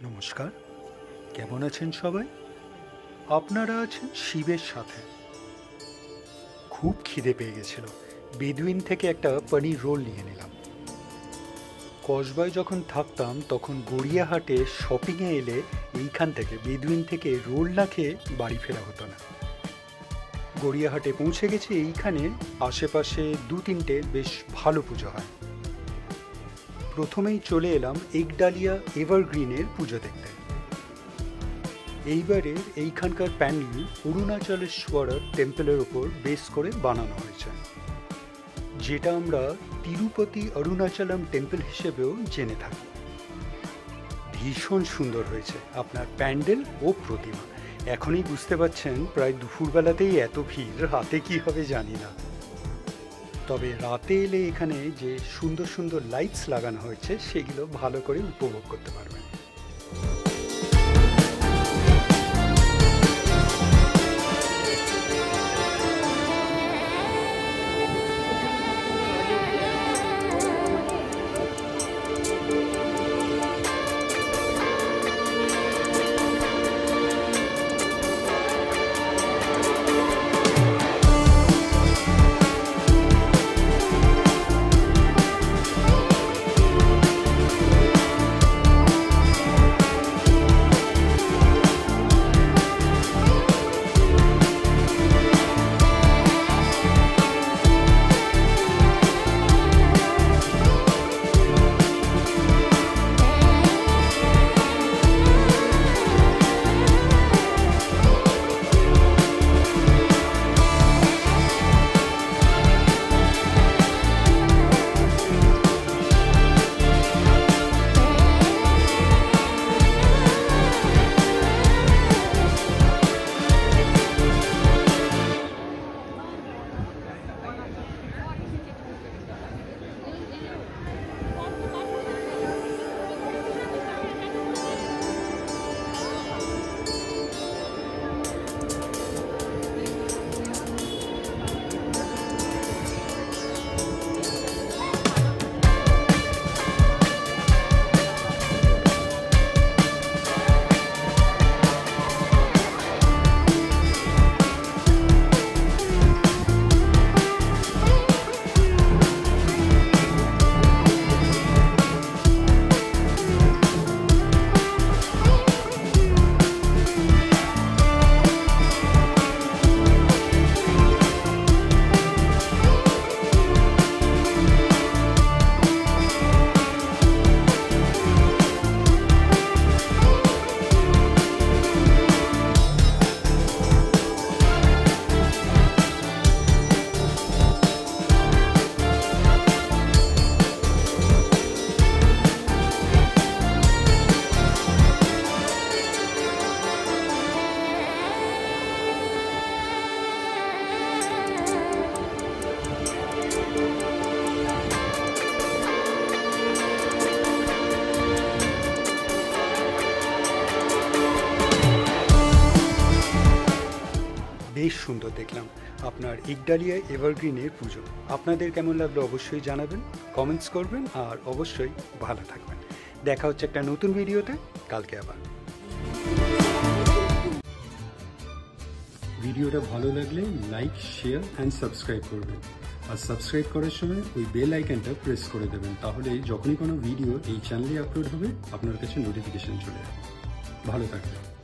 নমস্কার, কেমন আছেন সবাই? আপনারা আছেন শিবের সাথে। খুব খিদে পেয়ে গেছিল, বেদুইন থেকে একটা পনির রোল নিয়ে নিলাম। কসবায় যখন থাকতাম তখন গড়িয়াহাটে শপিংয়ে এলে এইখান থেকে বেদুইন থেকে রোল না খেয়ে বাড়ি ফেরা হতো না। গড়িয়াহাটে পৌঁছে গেছি। এইখানে আশেপাশে দু তিনটে বেশ ভালো পুজো হয়। প্রথমেই চলে এলাম একডালিয়া এভারগ্রিনের পুজো দেখতে। এইবারের এইখানকার প্যান্ডেল অরুণাচলেশ্বর টেম্পলের ওপর বেস করে বানানো হয়েছে, যেটা আমরা তিরুপতি অরুণাচলম টেম্পল হিসেবেও জেনে থাকি। ভীষণ সুন্দর হয়েছে আপনার প্যান্ডেল ও প্রতিমা। এখনই বুঝতে পারছেন প্রায় দুপুরবেলাতেই এত ভিড়, রাতে কি হবে জানি না। তবে রাতে এলে এখানে যে সুন্দর সুন্দর লাইটস লাগানো হয়েছে সেগুলো ভালো করে উপভোগ করতে পারবেন। বেশ সুন্দর দেখলাম আপনার একডালিয়া এভারগ্রিনের পুজো। আপনাদের কেমন লাগলো অবশ্যই জানাবেন, কমেন্টস করবেন, আর অবশ্যই ভালো থাকবেন। দেখা হচ্ছে একটা নতুন ভিডিওতে কালকে আবার। ভিডিওটা ভালো লাগলে লাইক, শেয়ার অ্যান্ড সাবস্ক্রাইব করবেন। আর সাবস্ক্রাইব করার সময় ওই বেল আইকনটা প্রেস করে দেবেন, তাহলে যখনই কোনো ভিডিও এই চ্যানেলে আপলোড হবে আপনার কাছে নোটিফিকেশন চলে যাবে। ভালো থাকবেন।